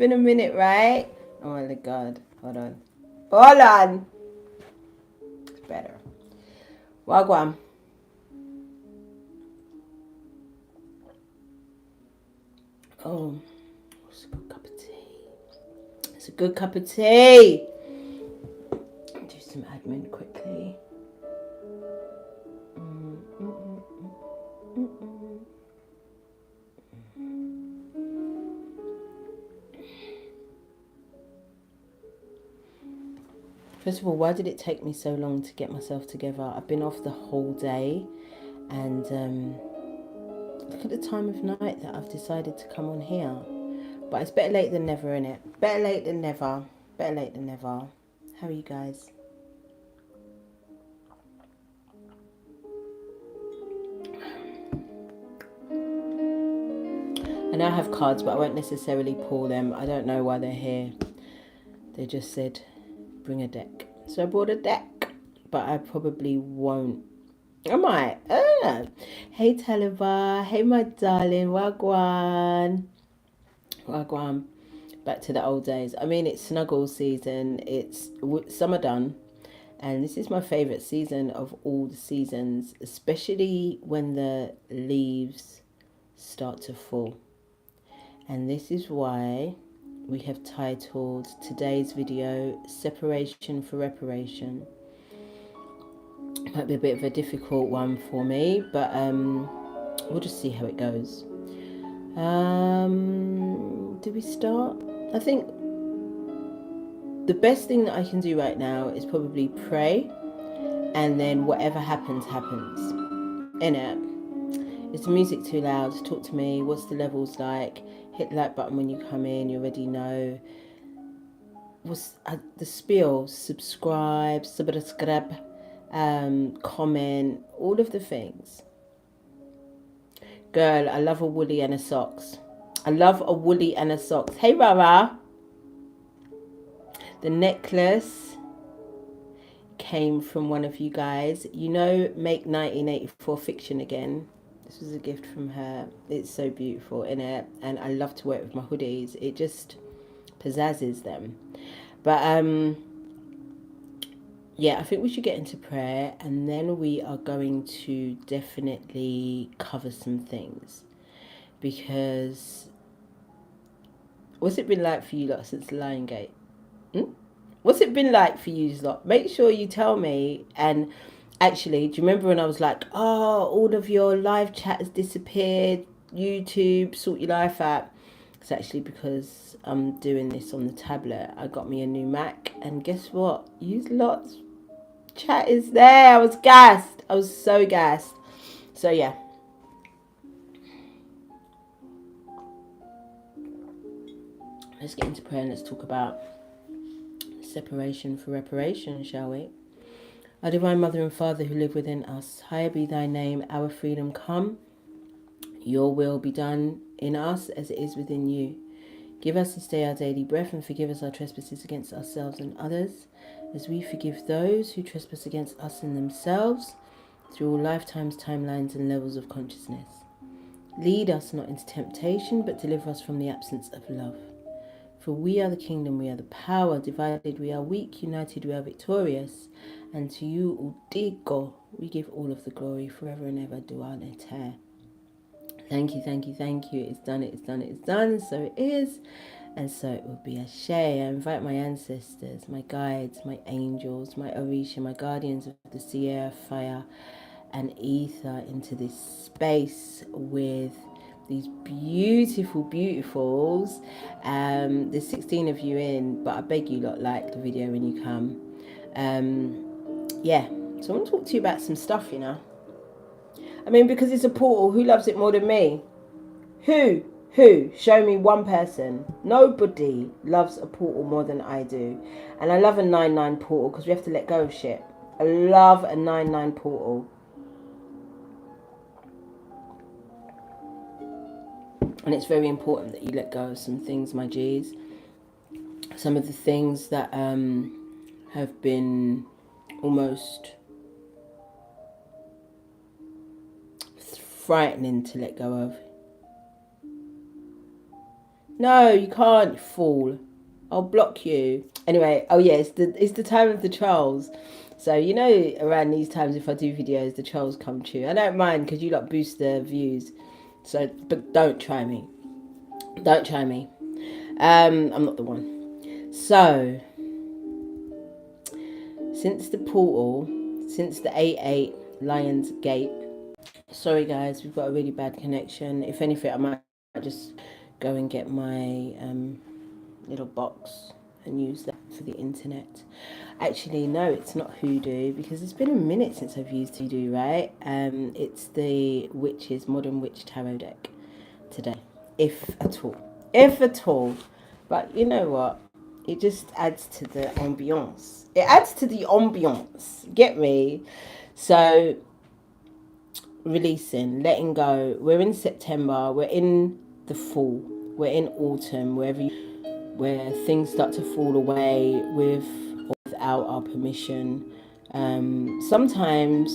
Been a minute, right? Oh my god. Hold on. Hold on. It's better. Wagwan. Oh, it's a good cup of tea. It's a good cup of tea. Do some admin quickly. First of all, why did it take me so long to get myself together? I've been off the whole day, and look at the time of night that I've decided to come on here. But it's better late than never, innit? Better late than never. Better late than never. How are you guys? I now have cards, but I won't necessarily pull them. I don't know why they're here. They just said, bring a deck. So I brought a deck, but I probably won't. I might. I don't know. Hey, Taliba. Hey, my darling. Wagwan. Wagwan. Back to the old days. I mean, it's snuggle season. It's summer done. And this is my favourite season of all the seasons, especially when the leaves start to fall. And this is why we have titled today's video Separation for Reparation. Might be a bit of a difficult one for me, but we'll just see how it goes. Do we start? I think the best thing that I can do right now is probably pray, and then whatever happens, happens. Innit? Is the music too loud? Talk to me. What's the levels like? Hit the like button when you come in. You already know. What's the spiel? Subscribe, comment, all of the things. Girl, I love a woolly and a socks. I love a woolly and a socks. Hey, Rara. The necklace came from one of you guys. You know, Make 1984 Fiction Again. This was a gift from her. It's so beautiful, innit? And I love to wear it with my hoodies. It just pizzazzes them. But yeah, I think we should get into prayer, and then we are going to definitely cover some things. Because what's it been like for you lot since the Lion Gate? What's it been like for you lot? Make sure you tell me. And actually, do you remember when I was like, oh, all of your live chat has disappeared, YouTube, sort your life out? It's actually because I'm doing this on the tablet. I got me a new Mac, and guess what? You lots chat is there. I was gassed. I was so gassed. So yeah. Let's get into prayer and let's talk about separation for reparation, shall we? Our Divine Mother and Father who live within us, higher be thy name, our freedom come. Your will be done in us as it is within you. Give us this day our daily bread, and forgive us our trespasses against ourselves and others, as we forgive those who trespass against us and themselves, through all lifetimes, timelines, and levels of consciousness. Lead us not into temptation, but deliver us from the absence of love. For we are the kingdom, we are the power. Divided we are weak, united we are victorious. And to you, O dear God, we give all of the glory forever and ever. Dua Neter. Thank you, thank you, thank you. It's done, it's done, it's done. So it is. And so it will be Ashe. I invite my ancestors, my guides, my angels, my Orisha, my guardians of the sea, air, fire, and ether into this space with these beautiful beautifuls. There's 16 of you in, but I beg you lot, like the video when you come. Yeah, so I want to talk to you about some stuff, you know. I mean, because it's a portal, who loves it more than me? Who show me one person. Nobody loves a portal more than I do. And I love a 9-9 portal because we have to let go of shit. I love a 9-9 portal. And it's very important that you let go of some things, my G's. Some of the things that have been almost frightening to let go of. No, you can't, fool. I'll block you. Anyway, oh yeah, it's the time of the trolls. So you know, around these times, if I do videos, the trolls come true. I don't mind because you like boost the views. So, but don't try me. Don't try me. I'm not the one. So, since the portal, since the 8-8 Lions Gate. Sorry guys, we've got a really bad connection. If anything, I might just go and get my little box and use that for the internet. Actually, no, it's not Hoodoo because it's been a minute since I've used Hoodoo, right? It's the Witches Modern Witch Tarot deck today, if at all. If at all. But you know what? It just adds to the ambiance. It adds to the ambiance. Get me? So, releasing, letting go. We're in September. We're in the fall. We're in autumn. Where things start to fall away with or without our permission. Sometimes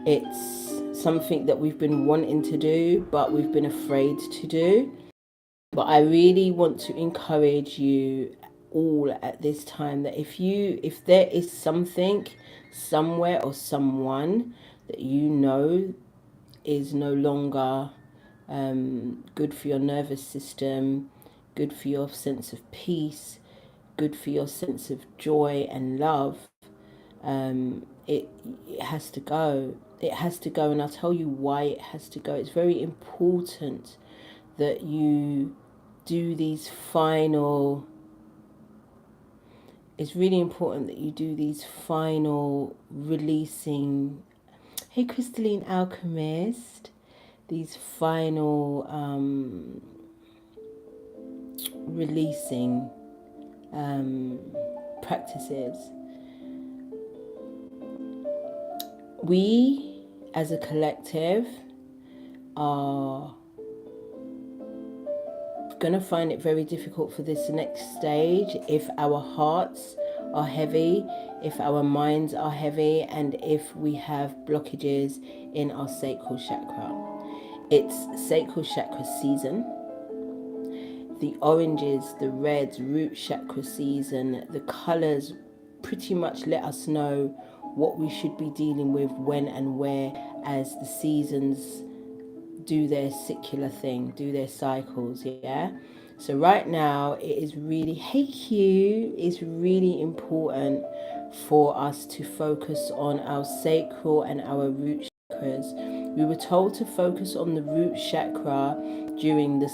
it's something that we've been wanting to do, but we've been afraid to do. But I really want to encourage you all at this time that if there is something, somewhere or someone that you know is no longer good for your nervous system, good for your sense of peace, good for your sense of joy and love, it has to go. It has to go, and I'll tell you why it has to go. It's very important that you do these final. It's really important that you do these final releasing. Hey, Crystalline Alchemist. These final releasing practices. We, as a collective, are going to find it very difficult for this next stage if our hearts are heavy, if our minds are heavy, and if we have blockages in our sacral chakra. It's sacral chakra season. The oranges, the reds, root chakra season, the colours pretty much let us know what we should be dealing with when and where as the seasons do their secular thing, do their cycles, yeah? So right now it is really, hey Q, it's really important for us to focus on our sacral and our root chakras. We were told to focus on the root chakra during the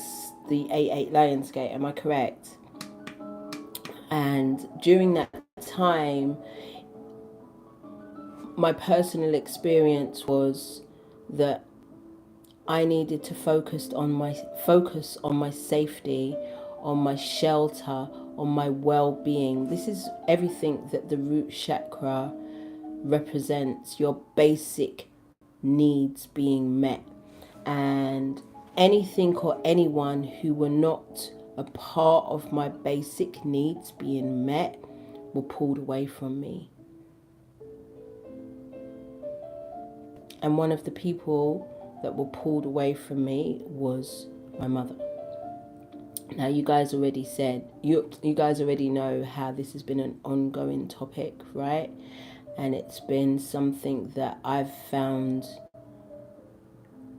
8-8 Lions Gate, am I correct? And during that time, my personal experience was that I needed to focus on my safety, on my shelter, on my well-being. This is everything that the root chakra represents, your basic needs being met. And anything or anyone who were not a part of my basic needs being met were pulled away from me. And one of the people that were pulled away from me was my mother. Now you guys already said, you guys already know how this has been an ongoing topic, right? And it's been something that I've found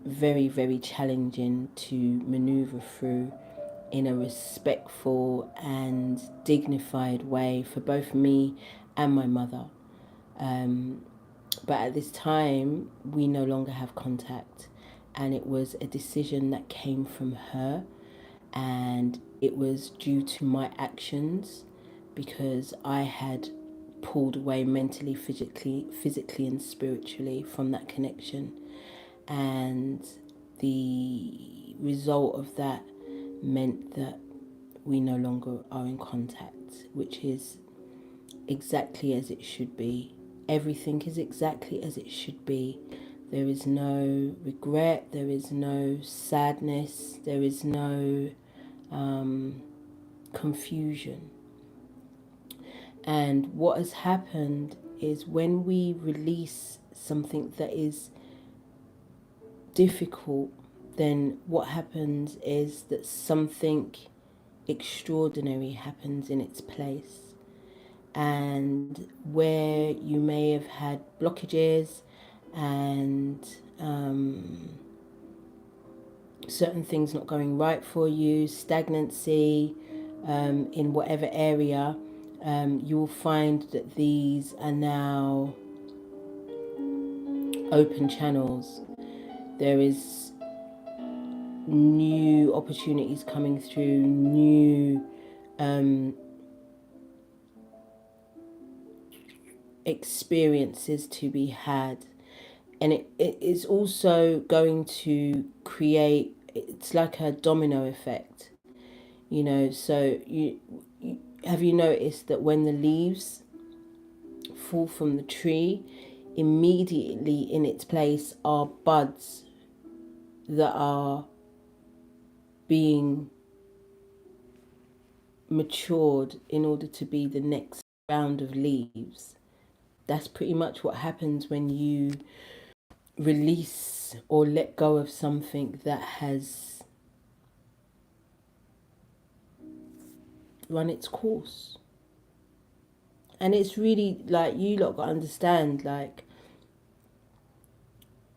very, very challenging to maneuver through in a respectful and dignified way for both me and my mother. But at this time, we no longer have contact. And it was a decision that came from her. And it was due to my actions because I had pulled away mentally, physically and spiritually from that connection. And the result of that meant that we no longer are in contact, which is exactly as it should be. Everything is exactly as it should be. There is no regret, there is no sadness, there is no confusion. And what has happened is when we release something that is difficult, then what happens is that something extraordinary happens in its place. And where you may have had blockages and certain things not going right for you, stagnancy in whatever area, you will find that these are now open channels. There is new opportunities coming through, new experiences to be had. And it is also going to create, it's like a domino effect, you know. So you have you noticed that when the leaves fall from the tree, immediately in its place are buds that are being matured in order to be the next round of leaves. That's pretty much what happens when you release or let go of something that has run its course. And it's really like, you lot got to understand, like,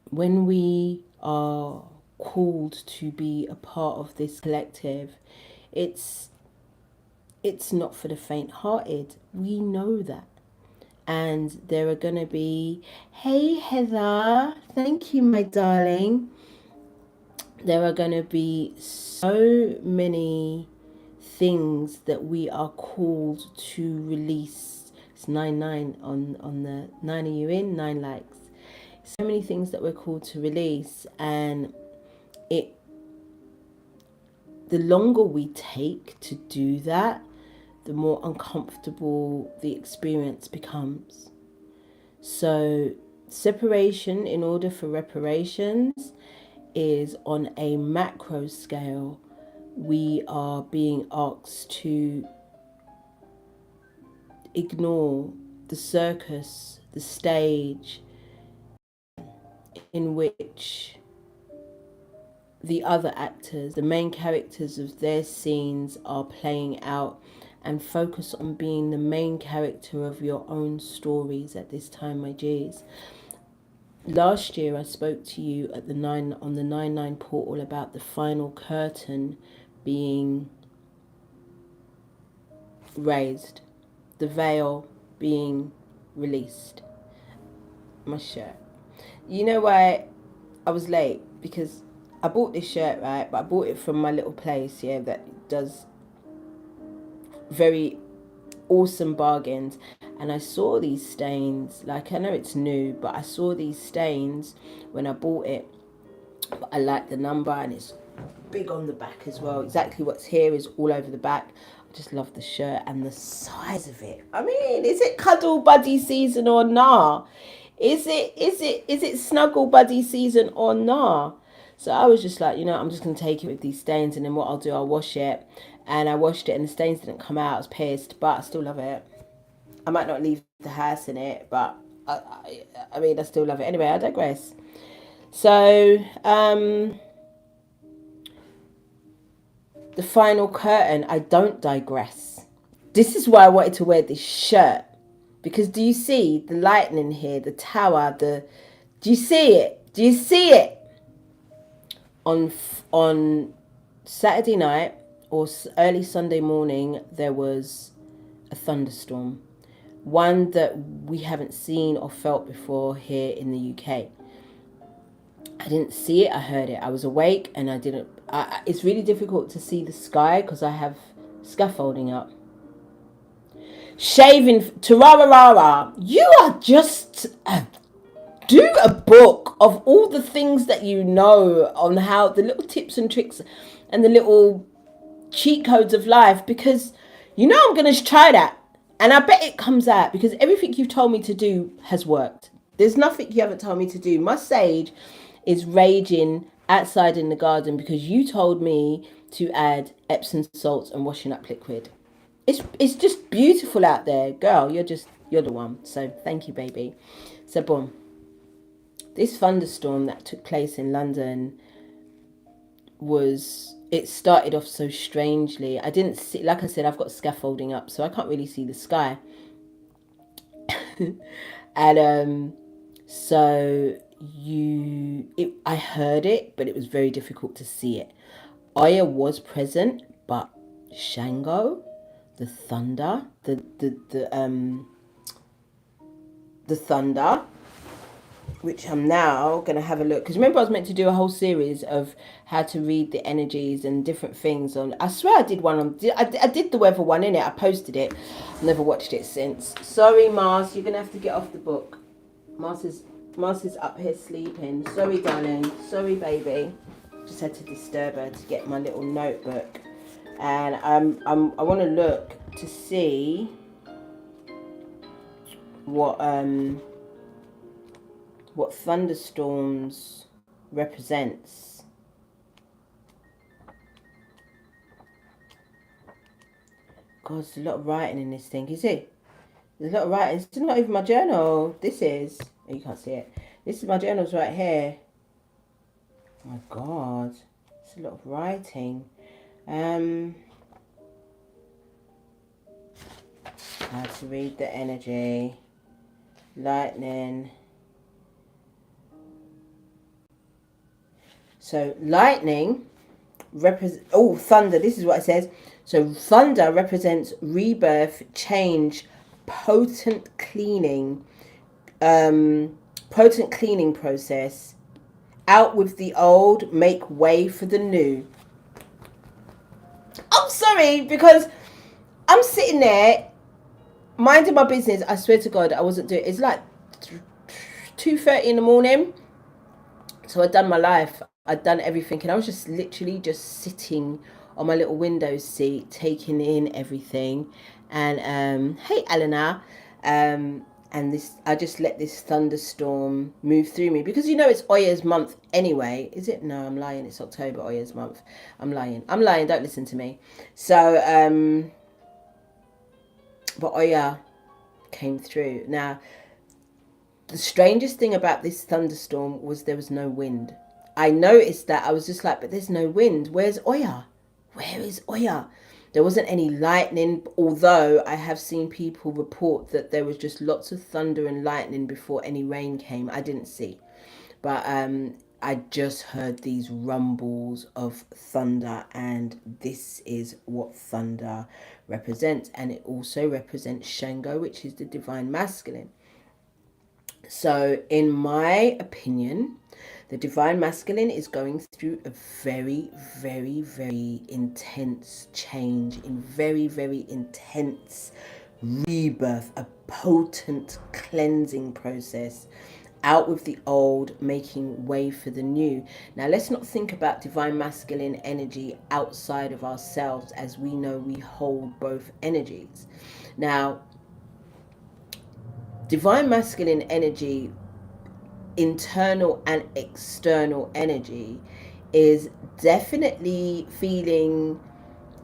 when we are called to be a part of this collective, it's not for the faint-hearted. We know that. And there are going to be, hey Heather, thank you my darling. There are going to be so many things that we are called to release. It's 9 on the 9. Are you in? 9 likes. So many things that we're called to release, and the longer we take to do that, the more uncomfortable the experience becomes. So separation in order for reparations is on a macro scale. We are being asked to ignore the circus, the stage in which the other actors, the main characters of their scenes, are playing out, and focus on being the main character of your own stories at this time, my G's. Last year I spoke to you at the 9 portal about the final curtain being raised, the veil being released. My shirt. You know why I was late? Because I bought this shirt, right? But I bought it from my little place, yeah, that does very awesome bargains. And I saw these stains, like, I know it's new, but I saw these stains when I bought it. But I like the number, and it's big on the back as well. Exactly what's here is all over the back. I just love the shirt and the size of it. I mean, is it cuddle buddy season or nah? Is it snuggle buddy season or nah? So I was just like, I'm just going to take it with these stains, and then what I'll do, I'll wash it. And I washed it and the stains didn't come out. I was pissed, but I still love it. I might not leave the house in it, but I mean, I still love it. Anyway, I digress. So, the final curtain, I don't digress. This is why I wanted to wear this shirt. Because do you see the lightning here, the tower, do you see it? Do you see it? On Saturday night or early Sunday morning, there was a thunderstorm. One that we haven't seen or felt before here in the UK. I didn't see it, I heard it. I was awake and I didn't. It's really difficult to see the sky because I have scaffolding up. Shaving, tararara, you are just do a book of all the things that you know on how the little tips and tricks and the little cheat codes of life, because I'm going to try that. And I bet it comes out, because everything you've told me to do has worked. There's nothing you haven't told me to do. My sage is raging outside in the garden because you told me to add Epsom salts and washing up liquid. It's just beautiful out there. Girl, you're the one. So thank you, baby. So boom. This thunderstorm that took place in London was it started off so strangely. I didn't see, like I said, I've got scaffolding up, so I can't really see the sky. And so I heard it, but it was very difficult to see it. Oya was present, but Shango, the thunder, the thunder, which I'm now going to have a look. Because remember I was meant to do a whole series of how to read the energies and different things on. I swear I did one on. I did the weather one in it. I posted it. I've never watched it since. Sorry, Mars. You're going to have to get off the book. Mars is up here sleeping. Sorry, darling. Sorry, baby. Just had to disturb her to get my little notebook. And I want to look to see what thunderstorms represents. God, there's a lot of writing in this thing, is it? There's a lot of writing. It's not even my journal. This is. Oh, you can't see it. This is my journal's right here. Oh my God. It's a lot of writing. How to read the energy. Lightning. So lightning represents, thunder, this is what it says. So thunder represents rebirth, change, potent cleaning process. Out with the old, make way for the new. I'm sorry, because I'm sitting there minding my business. I swear to God, I wasn't doing. It's like 2:30 in the morning. So I'd done my life. I'd done everything, and I was just literally just sitting on my little window seat, taking in everything. And hey, Eleanor. And this, I just let this thunderstorm move through me because it's Oya's month anyway. Is it? No, I'm lying. It's October, Oya's month. I'm lying. Don't listen to me. So, but Oya came through. Now, the strangest thing about this thunderstorm was there was no wind. I noticed that. I was just like, but there's no wind. Where's Oya? Where is Oya? There wasn't any lightning, although I have seen people report that there was just lots of thunder and lightning before any rain came. I didn't see. But I just heard these rumbles of thunder, and this is what thunder represents. And it also represents Shango, which is the divine masculine. So in my opinion, the divine masculine is going through a very, very, very intense change, in very, very intense rebirth, a potent cleansing process. Out with the old, making way for the new. Now, let's not think about divine masculine energy outside of ourselves, as we know we hold both energies. Now, divine masculine energy, internal and external energy, is definitely feeling,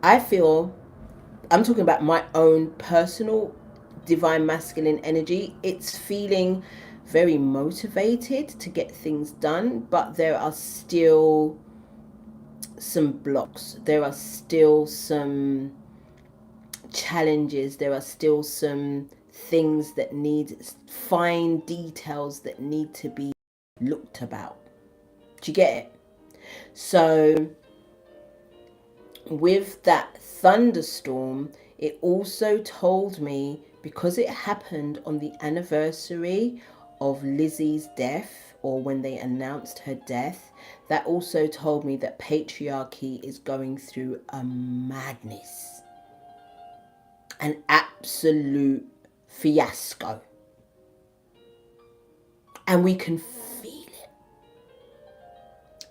I'm talking about my own personal divine masculine energy. It's feeling very motivated to get things done, but there are still some blocks. There are still some challenges. There are still some things that need, fine details that need to be looked about. Do you get it? So with that thunderstorm, it also told me, because it happened on the anniversary of Lizzie's death, or when they announced her death, that also told me that patriarchy is going through a madness, an absolute fiasco. And we can feel it.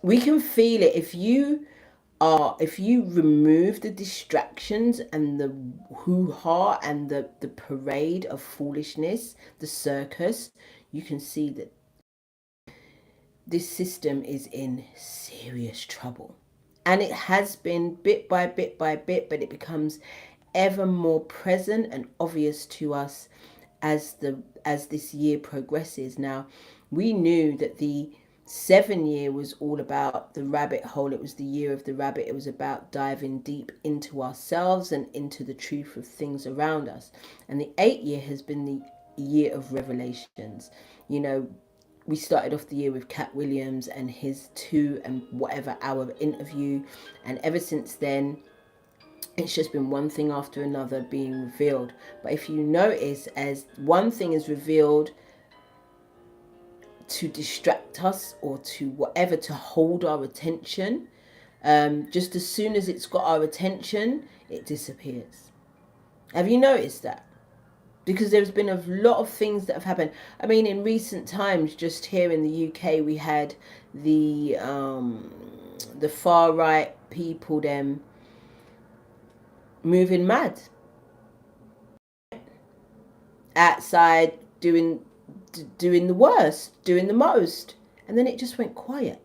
We can feel it. If you remove the distractions and the hoo-ha and the parade of foolishness, the circus, you can see that this system is in serious trouble. And it has been bit by bit by bit, but it becomes ever more present and obvious to us as this year progresses. Now, we knew that the 7 year was all about the rabbit hole. It was the year of the rabbit. It was about diving deep into ourselves and into the truth of things around us. And the 8 year has been the year of revelations. You know, we started off the year with Cat Williams and his 2 and whatever hour interview. And ever since then, it's just been one thing after another being revealed. But if you notice, as one thing is revealed to distract us or to whatever, to hold our attention, just as soon as it's got our attention, it disappears. Have you noticed that? Because there's been a lot of things that have happened. I mean, in recent times, just here in the UK, we had the far right people, them moving mad outside, doing the worst, doing the most, and then it just went quiet.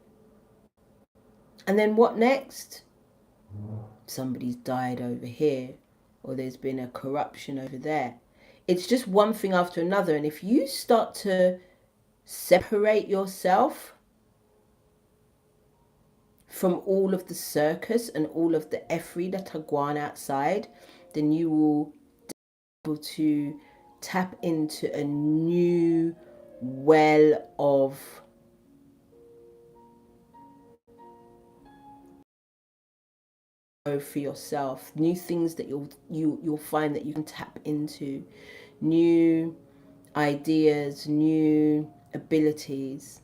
And then what next? Somebody's died over here, or there's been a corruption over there. It's just one thing after another. And if you start to separate yourself from all of the circus and all of the effery that are going outside, then you will be able to tap into a new well of for yourself, new things that you'll find that you can tap into, new ideas, new abilities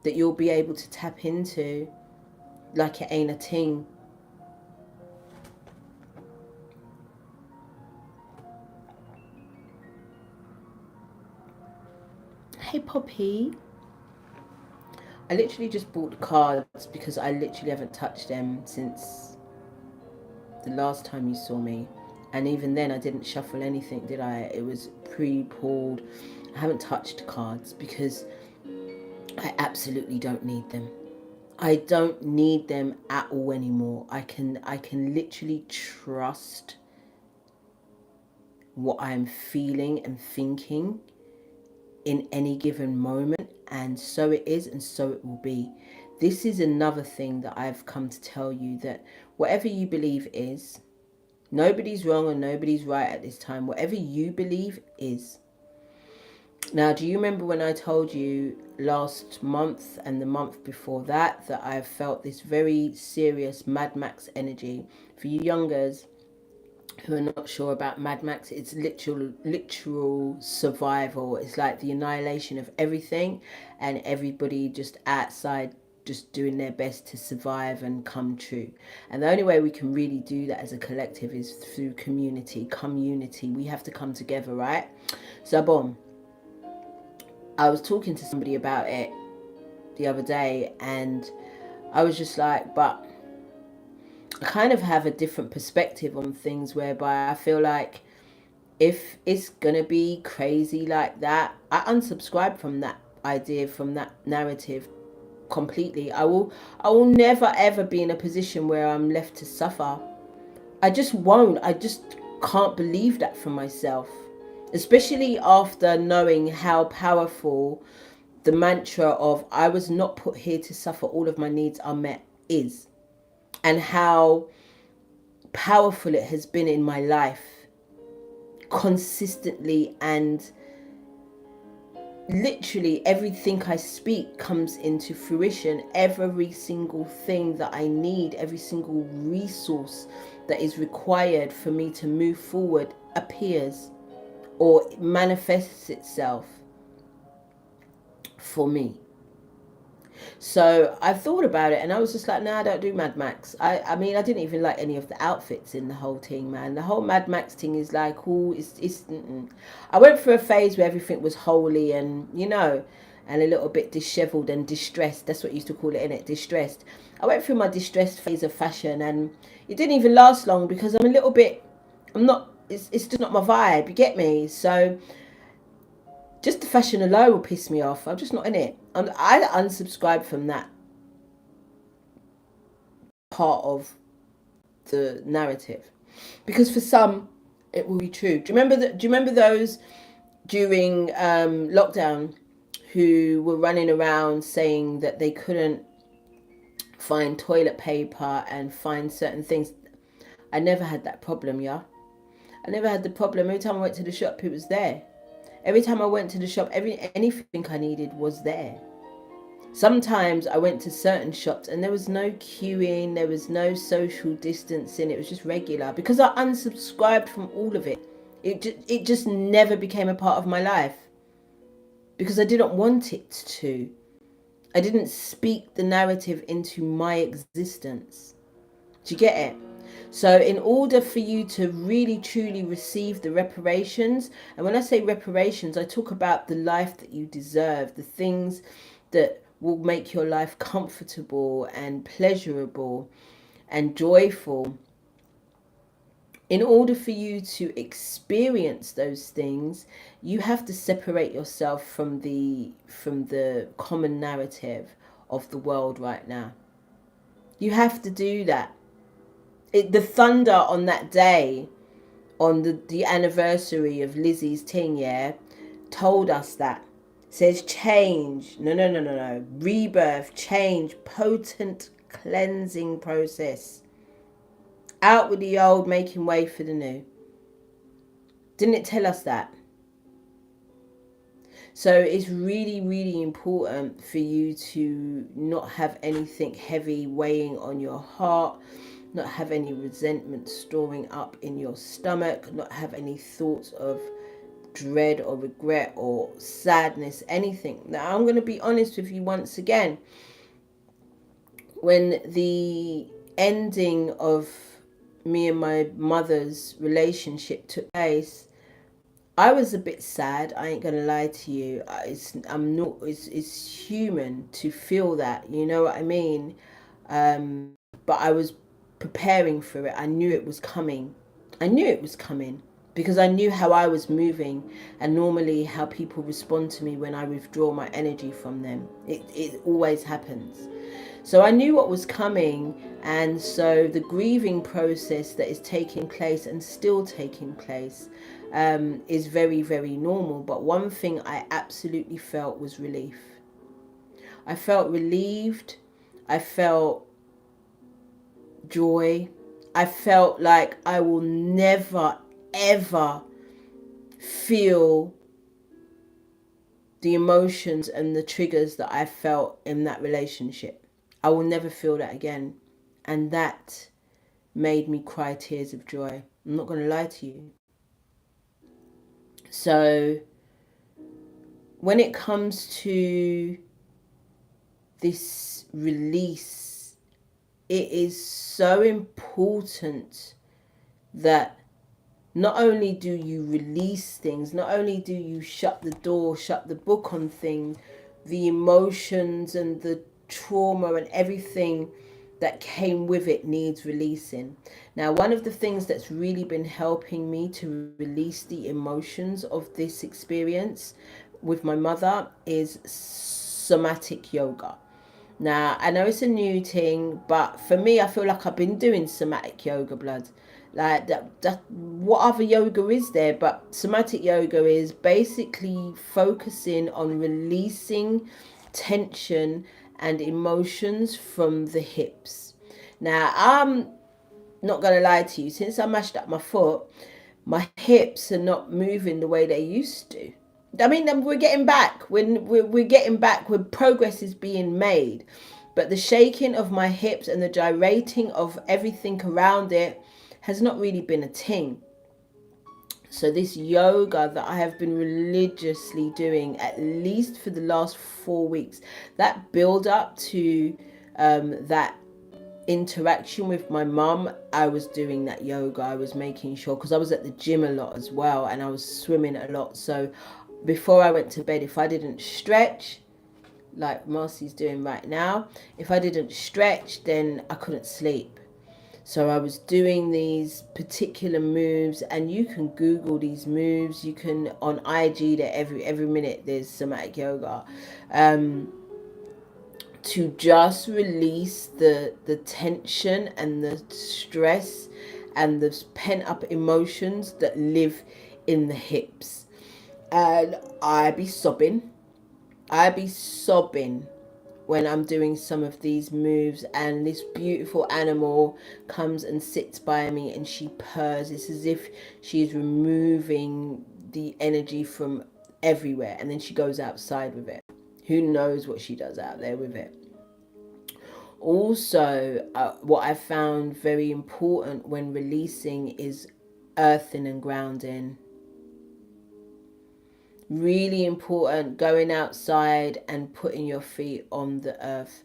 that you'll be able to tap into like it ain't a thing. Hey Poppy, I literally just bought the cards because I literally haven't touched them since the last time you saw me, and even then I didn't shuffle anything, did I? It was pre-pulled. I haven't touched cards because I absolutely don't need them. I don't need them at all anymore. I can literally trust what I'm feeling and thinking in any given moment, and so it is, and so it will be. This is another thing that I've come to tell you, that whatever you believe is, nobody's wrong and nobody's right at this time. Whatever you believe is. Now, do you remember when I told you last month and the month before that I've felt this very serious Mad Max energy? For you youngers who are not sure about Mad Max, it's literal survival. It's like the annihilation of everything and everybody just outside, just doing their best to survive and come true. And the only way we can really do that as a collective is through community. We have to come together, right? So boom, I was talking to somebody about it the other day, and I was just like, but I kind of have a different perspective on things, whereby I feel like if it's gonna be crazy like that, I unsubscribe from that idea, from that narrative completely. I will never ever be in a position where I'm left to suffer. I just won't. I just can't believe that for myself, especially after knowing how powerful the mantra of "I was not put here to suffer, all of my needs are met" is, and how powerful it has been in my life consistently. And literally everything I speak comes into fruition. Every single thing that I need, every single resource that is required for me to move forward appears or manifests itself for me. So I thought about it, and I was just like, nah, I don't do Mad Max. I mean, I didn't even like any of the outfits in the whole thing, man. The whole Mad Max thing is like, oh, it's. I went through a phase where everything was holy and, you know, and a little bit disheveled and distressed. That's what you used to call it, innit? Distressed. I went through my distressed phase of fashion, and it didn't even last long because I'm a little bit, it's just not my vibe, you get me? So just the fashion alone will piss me off. I'm just not in it. I unsubscribe from that part of the narrative, because for some it will be true. Do you remember those during lockdown who were running around saying that they couldn't find toilet paper and find certain things. I never had that problem, yeah. I never had the problem. Every time I went to the shop, it was there. Every time I went to the shop, anything I needed was there. Sometimes I went to certain shops and there was no queuing, there was no social distancing, it was just regular. Because I unsubscribed from all of it. It just never became a part of my life. Because I didn't want it to. I didn't speak the narrative into my existence. Do you get it? So in order for you to really truly receive the reparations, and when I say reparations, I talk about the life that you deserve, the things that will make your life comfortable and pleasurable and joyful. In order for you to experience those things, you have to separate yourself from the common narrative of the world right now. You have to do that. The thunder on that day, on the anniversary of Lizzie's thing, yeah, told us that. Says change. No. Rebirth, change, potent cleansing process. Out with the old, making way for the new. Didn't it tell us that? So it's really, really important for you to not have anything heavy weighing on your heart, not have any resentment storing up in your stomach, not have any thoughts of dread or regret or sadness, anything. Now, I'm going to be honest with you once again. When the ending of me and my mother's relationship took place, I was a bit sad. I ain't gonna lie to you. It's human to feel that. You know what I mean? But I was preparing for it. I knew it was coming. Because I knew how I was moving and normally how people respond to me when I withdraw my energy from them. It always happens. So I knew what was coming, and so the grieving process that is taking place and still taking place is very, very normal. But one thing I absolutely felt was relief. I felt relieved. I felt joy. I felt like I will never, ever feel the emotions and the triggers that I felt in that relationship. I will never feel that again. And that made me cry tears of joy. I'm not going to lie to you. So when it comes to this release, it is so important that not only do you release things, not only do you shut the door, shut the book on things, the emotions and the trauma and everything that came with it needs releasing. Now, one of the things that's really been helping me to release the emotions of this experience with my mother is somatic yoga. Now, I know it's a new thing, but for me, I feel like I've been doing somatic yoga, blood. Like that what other yoga is there? But somatic yoga is basically focusing on releasing tension and emotions from the hips. Now, I'm not going to lie to you. Since I mashed up my foot, my hips are not moving the way they used to. I mean, we're getting back. We're getting back. When progress is being made. But the shaking of my hips and the gyrating of everything around it has not really been a thing. So this yoga that I have been religiously doing, at least for the last 4 weeks, that build up to that interaction with my mum, I was doing that yoga. I was making sure, because I was at the gym a lot as well, and I was swimming a lot. So before I went to bed, if I didn't stretch, like Marcy's doing right now, if I didn't stretch, then I couldn't sleep. So I was doing these particular moves, and you can Google these moves. You can on IG that every minute there's somatic yoga, to just release the tension and the stress and the pent up emotions that live in the hips. And I be sobbing. I be sobbing when I'm doing some of these moves, and this beautiful animal comes and sits by me and she purrs. It's as if she's removing the energy from everywhere, and then she goes outside with it. Who knows what she does out there with it. Also, what I found very important when releasing is earthing and grounding. Really important, going outside and putting your feet on the earth.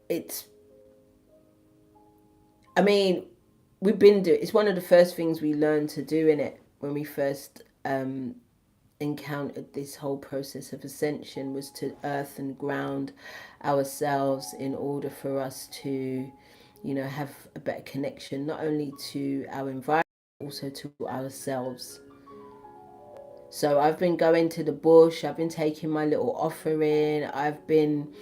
It's, I mean, we've been doing, it's one of the first things we learned to do in it when we first encountered this whole process of ascension, was to earth and ground ourselves in order for us to, you know, have a better connection, not only to our environment, but also to ourselves. So I've been going to the bush, I've been taking my little offering, I've been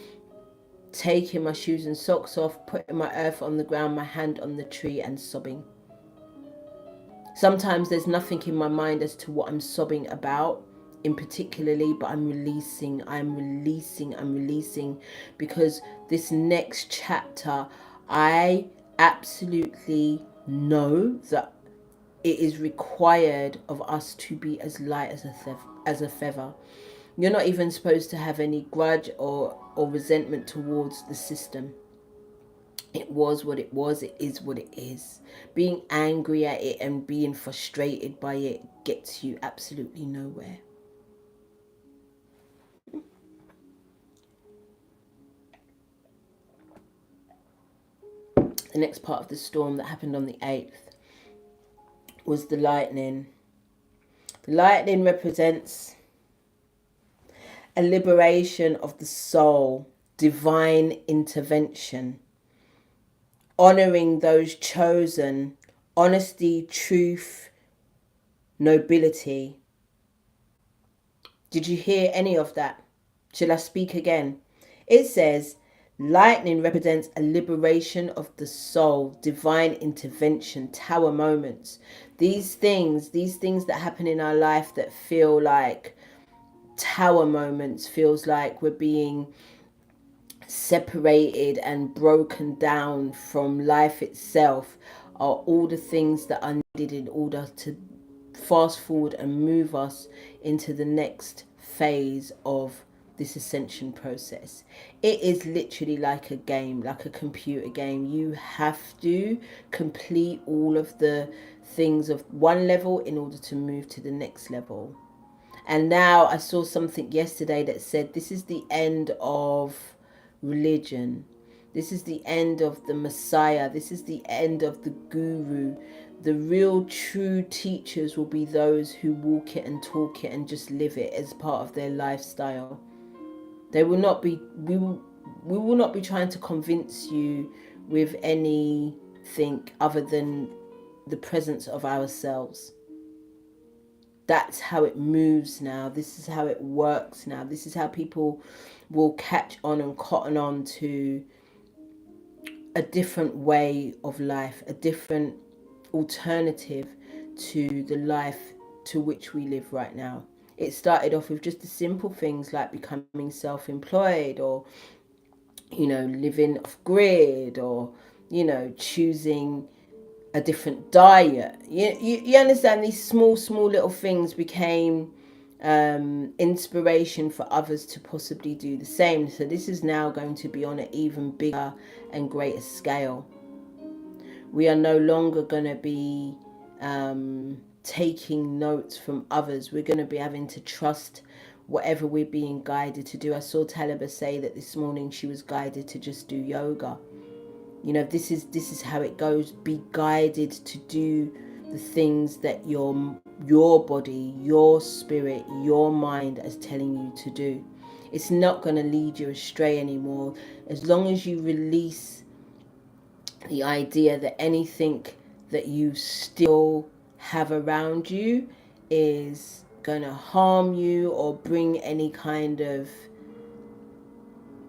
taking my shoes and socks off, putting my earth on the ground, my hand on the tree, and sobbing. Sometimes there's nothing in my mind as to what I'm sobbing about in particularly, but I'm releasing, because this next chapter, I absolutely know that it is required of us to be as light as a feather. You're not even supposed to have any grudge or resentment towards the system. It was what it was, it is what it is. Being angry at it and being frustrated by it gets you absolutely nowhere. The next part of the storm that happened on the 8th was the lightning. The lightning represents a liberation of the soul, divine intervention, honoring those chosen, honesty, truth, nobility. Did you hear any of that? Shall I speak again? It says, lightning represents a liberation of the soul, divine intervention, tower moments. These things that happen in our life that feel like tower moments, feels like we're being separated and broken down from life itself, are all the things that are needed in order to fast forward and move us into the next phase of this ascension process. It is literally like a game, like a computer game. You have to complete all of the things of one level in order to move to the next level. And now I saw something yesterday that said this is the end of religion. This is the end of the Messiah. This is the end of the guru. The real true teachers will be those who walk it and talk it and just live it as part of their lifestyle. They will not be, we will not be trying to convince you with anything other than the presence of ourselves. That's how it moves now. This is how it works now. This is how people will catch on and cotton on to a different way of life, a different alternative to the life to which we live right now. It started off with just the simple things like becoming self-employed, or, you know, living off grid, or, you know, choosing a different diet. You understand, these small little things became inspiration for others to possibly do the same. So this is now going to be on an even bigger and greater scale. We are no longer going to be taking notes from others. We're going to be having to trust whatever we're being guided to do. I saw Taliba say that this morning she was guided to just do yoga. You know, this is how it goes. Be guided to do the things that your body, your spirit, your mind is telling you to do. It's not going to lead you astray anymore. As long as you release the idea that anything that you still have around you is going to harm you or bring any kind of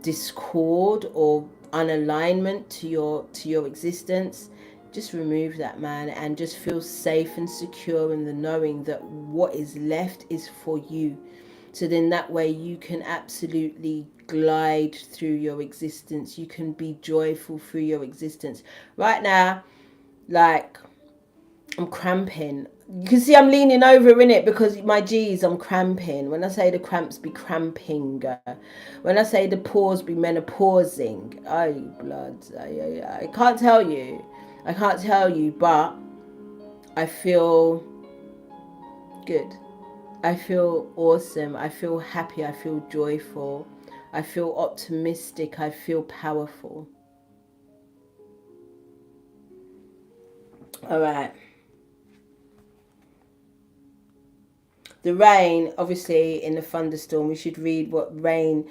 discord or unalignment to your existence, just remove that, man, and just feel safe and secure in the knowing that what is left is for you. So then that way you can absolutely glide through your existence. You can be joyful through your existence. Right now, like, I'm cramping. You can see I'm leaning over in it because my G's, I'm cramping. When I say the cramps be cramping, when I say the pause be menopausing, oh blood, I can't tell you. I can't tell you, but I feel good. I feel awesome. I feel happy. I feel joyful. I feel optimistic. I feel powerful. All right. The rain, obviously, in the thunderstorm, we should read what rain.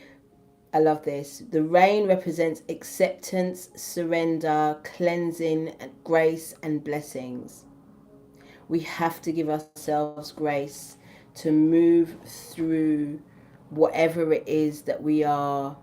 I love this. The rain represents acceptance, surrender, cleansing, grace, and blessings. We have to give ourselves grace to move through whatever it is that we are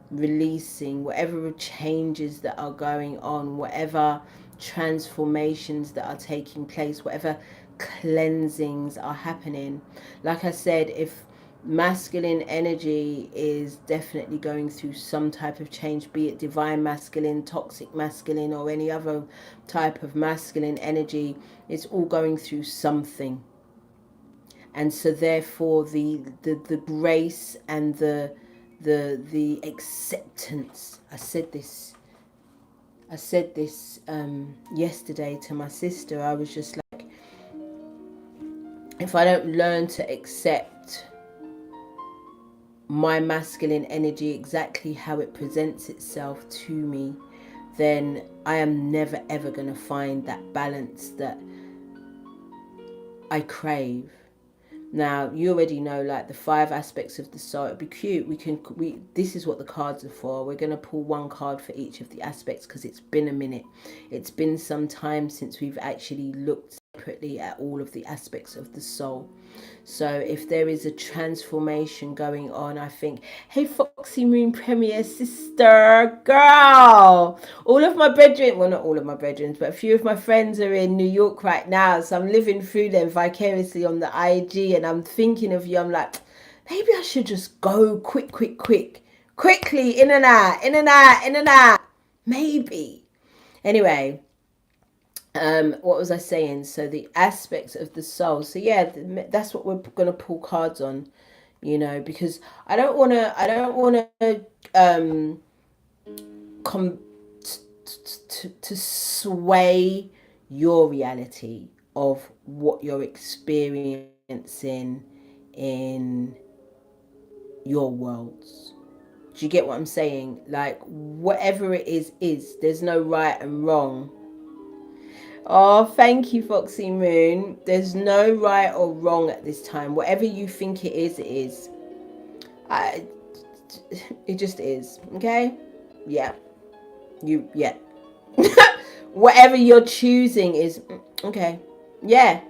releasing, whatever changes that are going on, whatever transformations that are taking place, whatever cleansings are happening. Like I said, if masculine energy is definitely going through some type of change, be it divine masculine, toxic masculine, or any other type of masculine energy, it's all going through something. And so therefore the grace and the acceptance. I said this yesterday to my sister. I was just like, if I don't learn to accept my masculine energy exactly how it presents itself to me, then I am never ever going to find that balance that I crave. Now you already know, like, the 5 aspects of the soul. It'd be cute. This is what the cards are for. We're gonna pull one card for each of the aspects because it's been a minute. It's been some time since we've actually looked separately at all of the aspects of the soul. So if there is a transformation going on, I think, hey Foxy Moon Premier sister, girl. All of my brethren, well, not all of my brethren, but a few of my friends are in New York right now. So I'm living through them vicariously on the IG, and I'm thinking of you. I'm like, maybe I should just go quickly, in and out, in and out, in and out. Maybe. Anyway, what was I saying? So the aspects of the soul. So yeah, that's what we're gonna pull cards on, because I don't wanna come to sway your reality of what you're experiencing in your worlds. Do you get what I'm saying? Like, whatever it is, there's no right and wrong. Oh, thank you, Foxy Moon. There's no right or wrong at this time. Whatever you think it is, it is. It just is. Okay? Yeah. Yeah. Whatever you're choosing is okay. Yeah.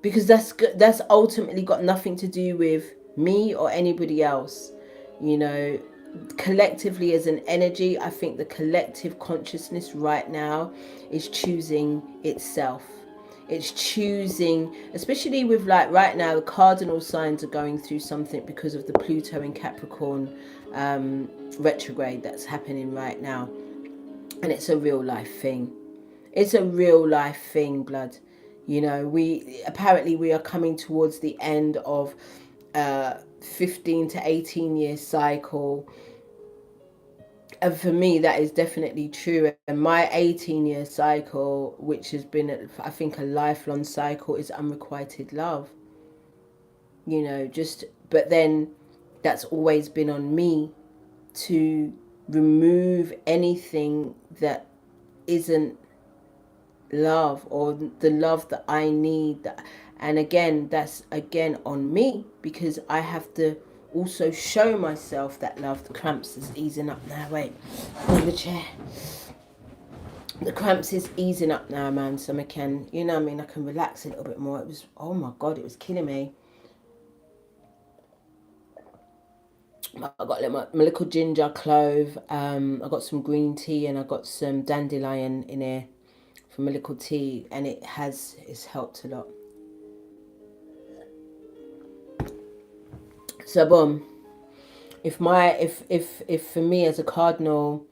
Because that's ultimately got nothing to do with me or anybody else. Collectively as an energy, I think the collective consciousness right now is choosing itself. It's choosing, especially with, like, right now, the cardinal signs are going through something because of the Pluto in Capricorn retrograde that's happening right now. And it's a real life thing. It's a real life thing, blood. We are coming towards the end of 15 to 18 year cycle. And for me, that is definitely true. And my 18-year cycle, which has been, I think, a lifelong cycle, is unrequited love. But then that's always been on me to remove anything that isn't love, or the love that I need. And again, that's again on me, because I have to also show myself that love. The cramps is easing up now. Wait, in the chair. The cramps is easing up now, man. So I can, I can relax a little bit more. It was, oh my God, it was killing me. I got my little ginger, clove. I got some green tea, and I got some dandelion in here for my little tea, and it's helped a lot. So boom, if for me as a cardinal,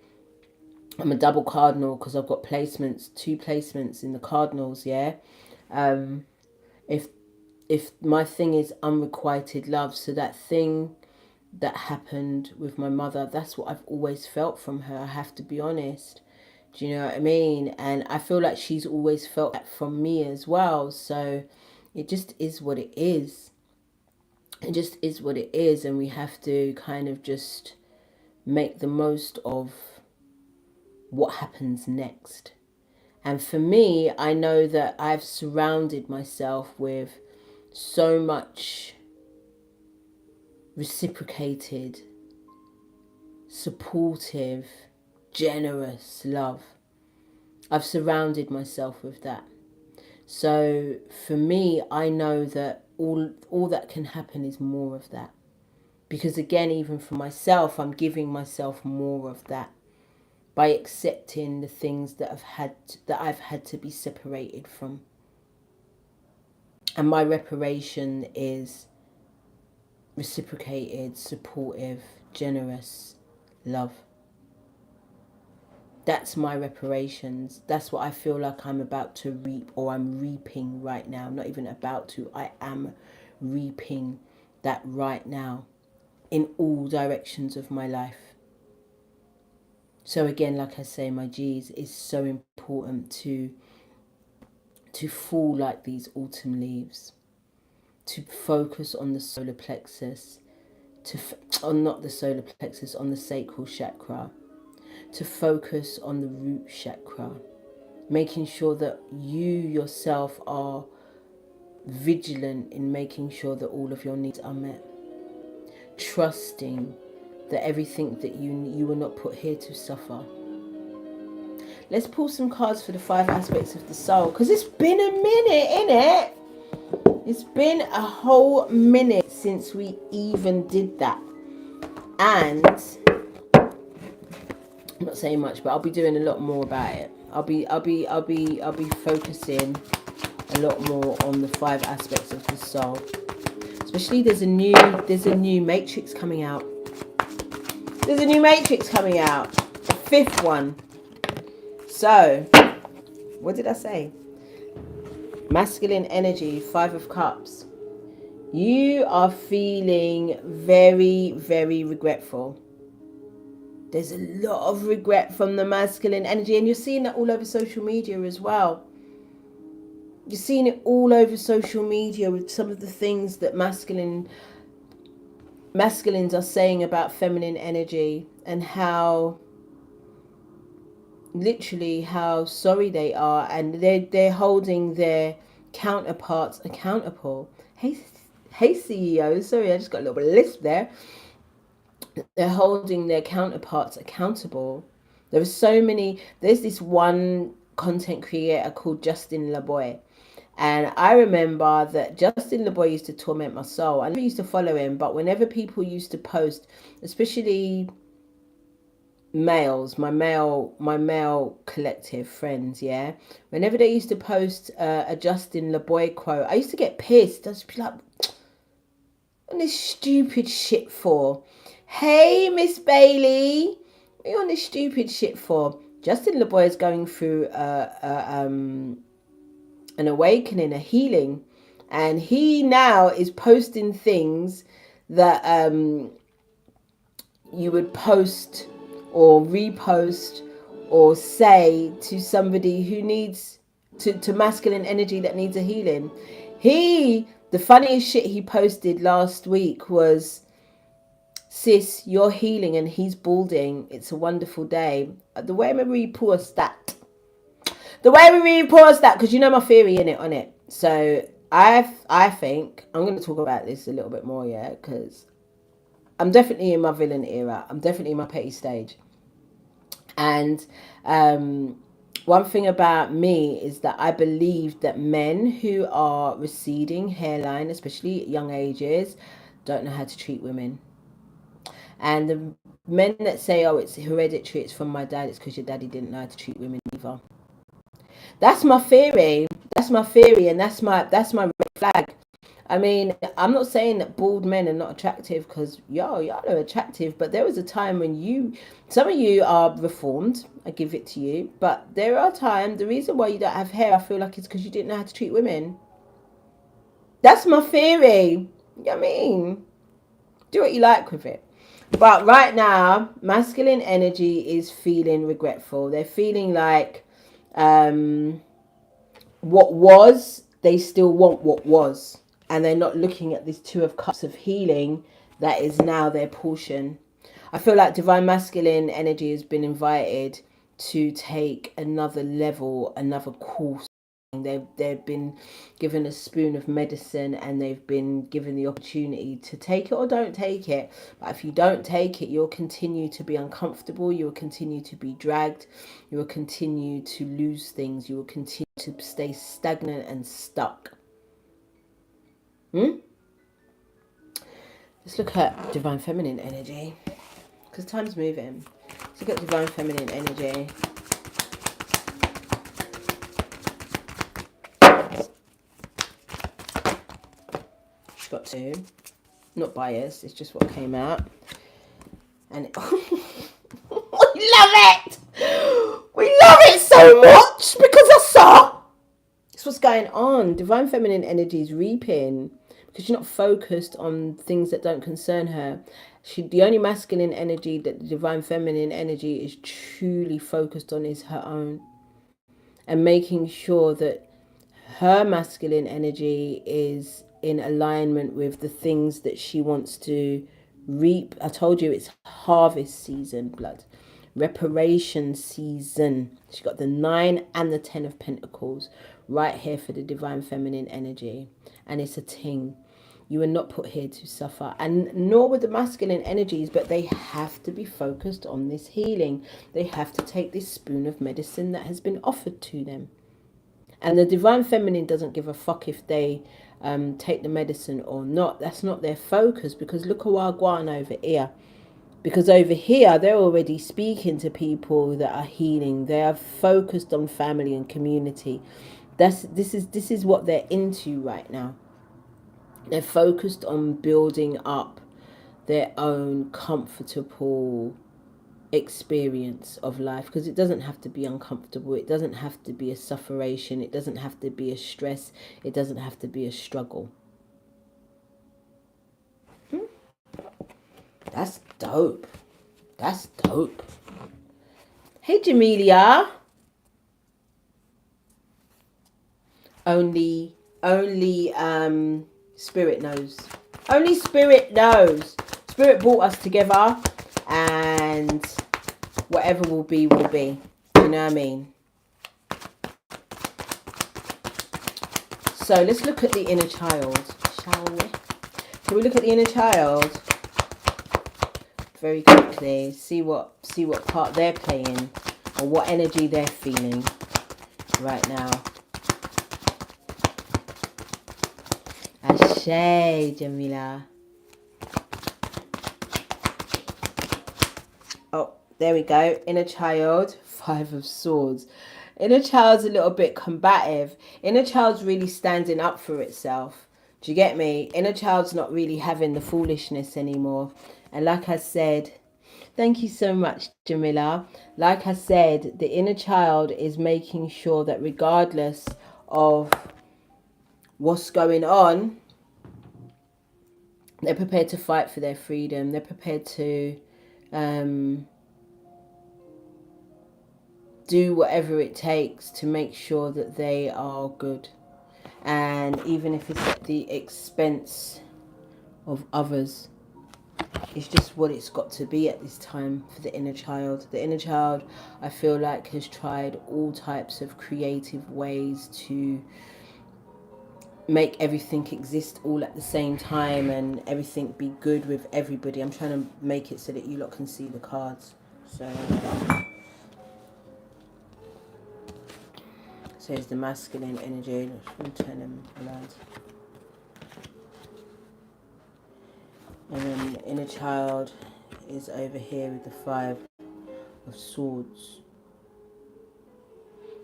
I'm a double cardinal because I've got placements, 2 placements in the cardinals, yeah. If my thing is unrequited love, so that thing that happened with my mother, that's what I've always felt from her. I have to be honest. Do you know what I mean? And I feel like she's always felt that from me as well. So it just is what it is. It just is what it is. And we have to kind of just make the most of what happens next. And for me, I know that I've surrounded myself with so much reciprocated, supportive, generous love. I've surrounded myself with that. So for me, I know that all that can happen is more of that. Because again, even for myself, I'm giving myself more of that by accepting the things that I've had to be separated from. And my reparation is reciprocated, supportive, generous love. That's my reparations. That's what I feel like I'm about to reap, or I'm reaping right now. I'm not even about to, I am reaping that right now in all directions of my life. So again, like I say, my G's, it's so important to fall like these autumn leaves, to focus on the solar plexus, on not the solar plexus, on the sacral chakra, to focus on the root chakra, making sure that you yourself are vigilant in making sure that all of your needs are met, trusting that everything that you were not put here to suffer. Let's pull some cards for the 5 aspects of the soul, because it's been a minute, innit? It's been a whole minute since we even did that. And I'm not saying much, but I'll be doing a lot more about it. I'll be focusing a lot more on the 5 aspects of the soul. Especially there's a new matrix coming out. There's a new matrix coming out. The 5th one. So, what did I say? Masculine energy, 5 of Cups. You are feeling very, very regretful. There's a lot of regret from the masculine energy, and you're seeing that all over social media as well. You're seeing it all over social media with some of the things that masculines are saying about feminine energy, and how literally how sorry they are, and they're holding their counterparts accountable. Hey CEO, sorry, I just got a little bit of lisp there. They're holding their counterparts accountable. There's this one content creator called Justin LaBoy. And I remember that Justin LaBoy used to torment my soul. I never used to follow him, but whenever people used to post, especially males, my male collective friends, yeah, whenever they used to post a Justin LaBoy quote, I used to get pissed. I used to be like, what this stupid shit for? Hey, Miss Bailey, what are you on this stupid shit for? Justin LaBoy is going through an awakening, a healing, and he now is posting things that you would post or repost or say to somebody who needs to masculine energy that needs a healing. The funniest shit he posted last week was, sis, you're healing and he's balding. It's a wonderful day. The way we repost that, because you know my theory in it on it. So I think I'm going to talk about this a little bit more, yeah, because I'm definitely in my villain era. I'm definitely in my petty stage. And one thing about me is that I believe that men who are receding hairline, especially at young ages, don't know how to treat women. And the men that say, oh, it's hereditary, it's from my dad, it's because your daddy didn't know how to treat women either. That's my theory. And that's my red flag. I mean, I'm not saying that bald men are not attractive, because y'all are attractive, but there was a time when some of you are reformed, I give it to you, but there are times, the reason why you don't have hair, I feel like, is because you didn't know how to treat women. That's my theory. You know what I mean? Do what you like with it. But right now, masculine energy is feeling regretful. They're feeling like what was, they still want what was. And they're not looking at this Two of Cups of healing that is now their portion. I feel like divine masculine energy has been invited to take another level, another course. They've been given a spoon of medicine, and they've been given the opportunity to take it or don't take it. But if you don't take it, you'll continue to be uncomfortable. You'll continue to be dragged. You will continue to lose things. You will continue to stay stagnant and stuck. Let's look at divine feminine energy, because time's moving. Let's look at divine feminine energy. She's got two. Not biased, it's just what came out. And we love it! We love it so much because I saw. That's what's going on. Divine feminine energy is reaping because she's not focused on things that don't concern her. The only masculine energy that the divine feminine energy is truly focused on is her own. And making sure that her masculine energy is in alignment with the things that she wants to reap. I told you it's harvest season, blood. Reparation season. She got the 9 and the 10 of Pentacles right here for the divine feminine energy. And it's a ting. You are not put here to suffer, and nor with the masculine energies, but they have to be focused on this healing. They have to take this spoon of medicine that has been offered to them. And the divine feminine doesn't give a fuck if they take the medicine or not. That's not their focus, because look at Wagwan over here. Because over here, they're already speaking to people that are healing. They are focused on family and community. This is what they're into right now. They're focused on building up their own comfortable experience of life, because it doesn't have to be uncomfortable. It doesn't have to be a sufferation. It doesn't have to be a stress. It doesn't have to be a struggle. That's dope. That's dope. Hey, Jamelia. Only Spirit knows. Only Spirit knows. Spirit brought us together, and whatever will be, will be. You know what I mean? So let's look at the inner child, shall we? Can we look at the inner child very quickly? See what part they're playing, or what energy they're feeling right now. Ashe, Jamila. Oh, there we go. Inner child, 5 of Swords. Inner child's a little bit combative. Inner child's really standing up for itself. Do you get me? Inner child's not really having the foolishness anymore. And like I said, thank you so much, Jamila. Like I said, the inner child is making sure that regardless of what's going on, they're prepared to fight for their freedom. They're prepared to do whatever it takes to make sure that they are good. And even if it's at the expense of others, it's just what it's got to be at this time for the inner child. The inner child, I feel like, has tried all types of creative ways to make everything exist all at the same time and everything be good with everybody. I'm trying to make it so that you lot can see the cards. So here's the masculine energy. Let's turn them around. And then the inner child is over here with the 5 of Swords.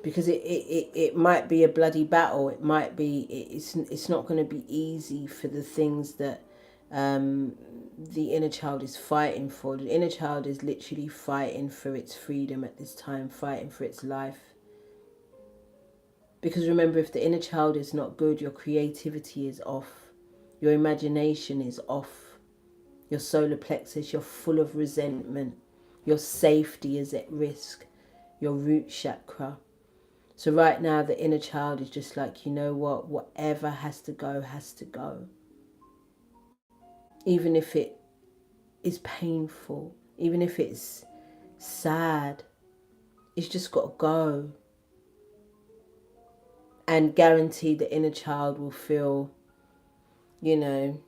because it might be a bloody battle. It might be, it's not going to be easy for the things that the inner child is fighting for. The inner child is literally fighting for its freedom at this time, fighting for its life. Because remember, if the inner child is not good, your creativity is off, your imagination is off, your solar plexus, you're full of resentment, your safety is at risk, your root chakra. So right now the inner child is just like, you know what, whatever has to go, has to go. Even if it is painful, even if it's sad, it's just got to go. And guarantee the inner child will feel, you know,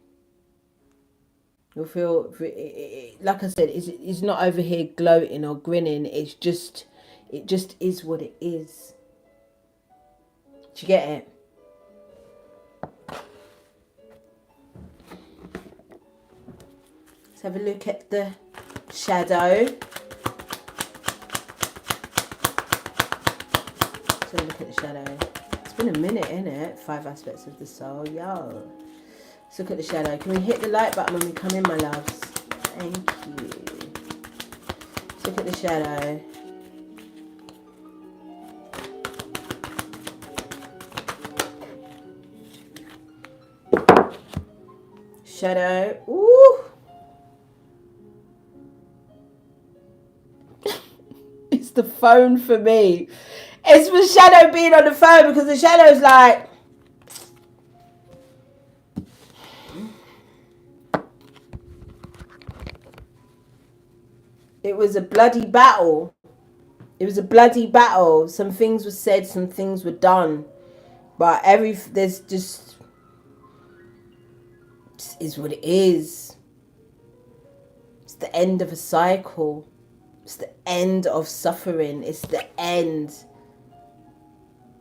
will feel, like I said, it's not over here gloating or grinning. It just is what it is. Do you get it? Let's have a look at the shadow. Let's have a look at the shadow. It's been a minute, innit? 5 aspects of the soul. Yo. Let's look at the shadow. Can we hit the like button when we come in, my loves? Thank you. Let's look at the shadow. Shadow. Ooh. It's the phone for me. It's the shadow being on the phone, because the shadow's like, it was a bloody battle. It was a bloody battle. Some things were said, some things were done. But there's just, it is what it is. It's the end of a cycle. It's the end of suffering. It's the end.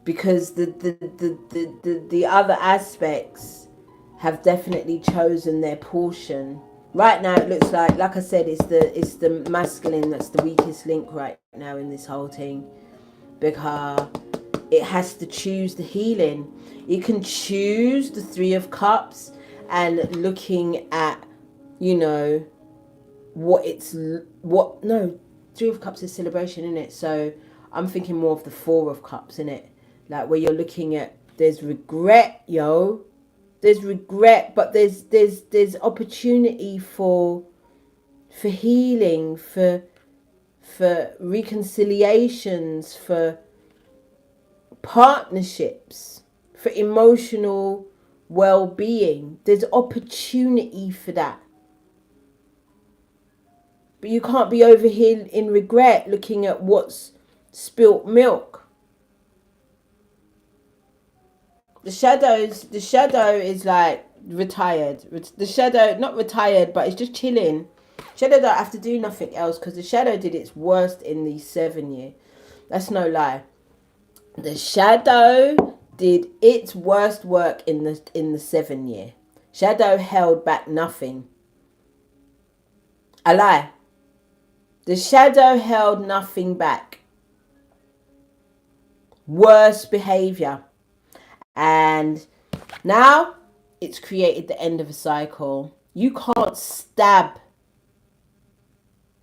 Because the other aspects have definitely chosen their portion. Right now it looks like I said, it's the masculine that's the weakest link right now in this whole thing. Because it has to choose the healing. It can choose the 3 of Cups and looking at, you know, no, 3 of Cups is celebration, isn't it? So I'm thinking more of the 4 of Cups, innit? Like where you're looking at, there's regret, yo. There's regret, but there's opportunity for healing, for reconciliations, for partnerships, for emotional well-being. There's opportunity for that. But you can't be over here in regret looking at what's spilt milk. The shadow is like retired. The shadow, not retired, but it's just chilling. Shadow don't have to do nothing else, because the shadow did its worst in the 7 year. That's no lie. The shadow did its worst work in the 7 year. Shadow held back nothing. I lie. The shadow held nothing back. Worst behavior. And now it's created the end of a cycle. You can't stab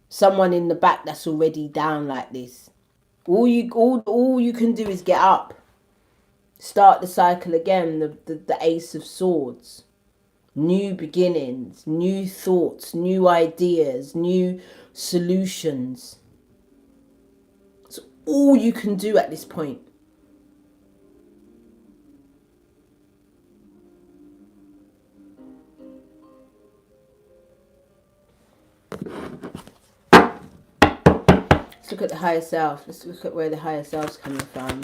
someone in the back that's already down like this. All you can do is get up. Start the cycle again. The Ace of Swords. New beginnings, new thoughts, new ideas, new solutions. It's all you can do at this point. Let's look at the higher self. Let's look at where the higher self's coming from.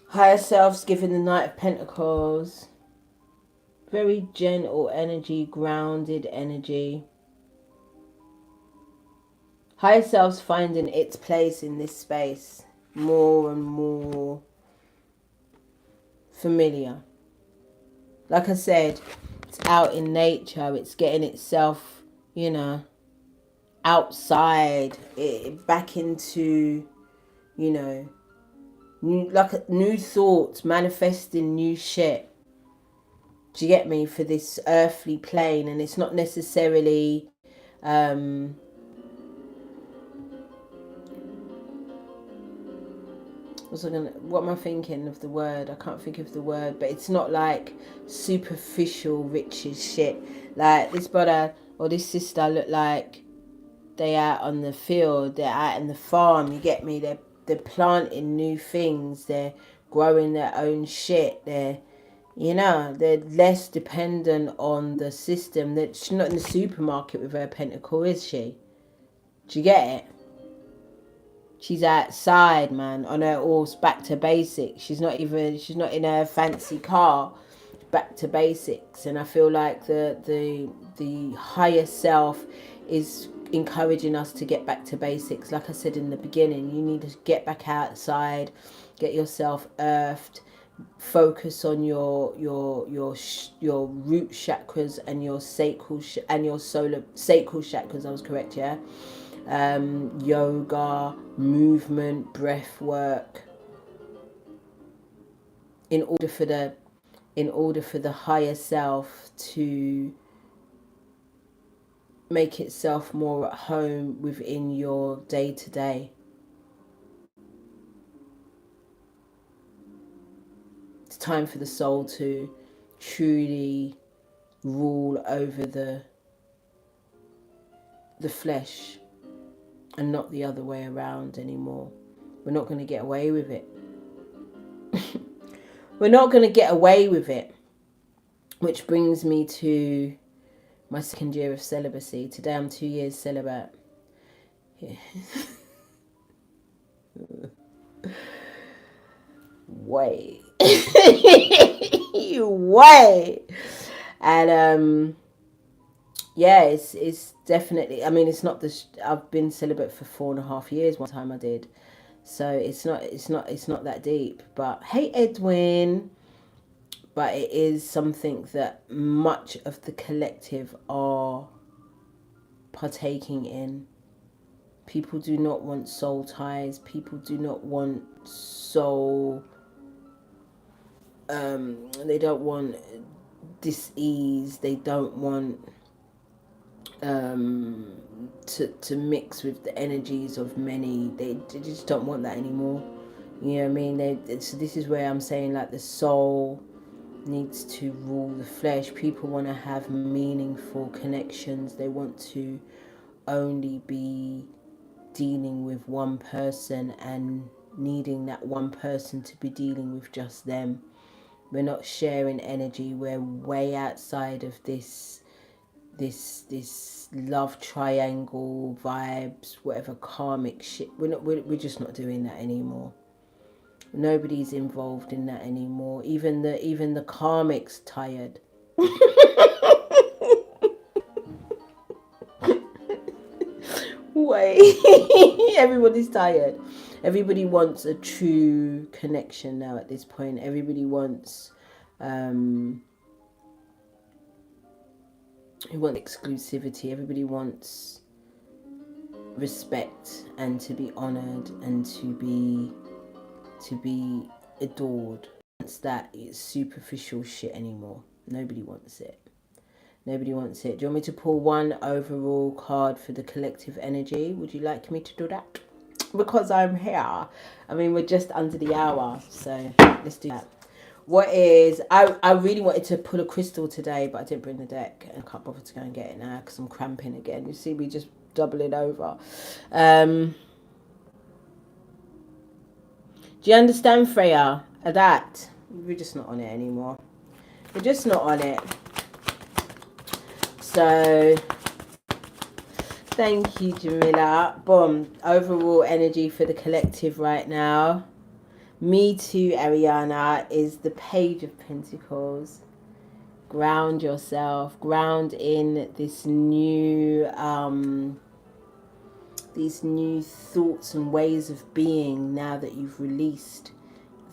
Higher self's given the Knight of Pentacles. Very gentle energy, grounded energy. higher self's finding its place in this space more and more familiar. Like I said, it's out in nature. It's getting itself, you know, outside, back into, you know, new thoughts, manifesting new shit. Do you get me? For this earthly plane, and it's not necessarily what am I thinking of the word? I can't think of the word, but it's not like superficial riches shit. Like this brother or this sister look like they out on the field, they're out in the farm, you get me? They're planting new things, they're growing their own shit, they're less dependent on the system. That she's not in the supermarket with her pentacle, is she? Do you get it? She's outside, man, on her horse, back to basics. She's not in her fancy car, back to basics. And I feel like the higher self is encouraging us to get back to basics. Like I said in the beginning, you need to get back outside, get yourself earthed, focus on your root chakras and your sacral and your sacral chakras. I was correct, yeah. Yoga, movement, breath work, in order for the higher self to make itself more at home within your day-to-day. It's time for the soul to truly rule over the flesh and not the other way around anymore. We're not going to get away with it. We're not going to get away with it. Which brings me to my second year of celibacy. Today I'm 2 years celibate. Yeah. Way. Way. And yeah, it's definitely, I mean, it's not I've been celibate for 4.5 years. One time I did. So it's not that deep. But hey, Edwin. But it is something that much of the collective are partaking in. People do not want soul ties. People do not want soul. They don't want dis-ease. They don't want to mix with the energies of many. They just don't want that anymore. You know what I mean? So this is where I'm saying, like, the soul needs to rule the flesh. People want to have meaningful connections. They want to only be dealing with one person and needing that one person to be dealing with just them. We're not sharing energy. We're way outside of this love triangle vibes, whatever karmic shit. We're just not doing that anymore. Nobody's involved in that anymore. Even the karmic's tired. Wait. Everybody's tired. Everybody wants a true connection now at this point. Everybody wants exclusivity. Everybody wants respect and to be honored and to be adored. It's superficial shit anymore. Nobody wants it. Nobody wants it. Do you want me to pull one overall card for the collective energy? Would you like me to do that? Because I'm here. I mean, we're just under the hour, so let's do that. I really wanted to pull a crystal today, but I didn't bring the deck and I can't bother to go and get it now because I'm cramping again. You see me just doubling over. Do you understand, Freya? That we're just not on it anymore. We're just not on it. So thank you, Jamila. Boom. Overall energy for the collective right now. Me too, Ariana, is the Page of Pentacles. Ground yourself. Ground in this new these new thoughts and ways of being now that you've released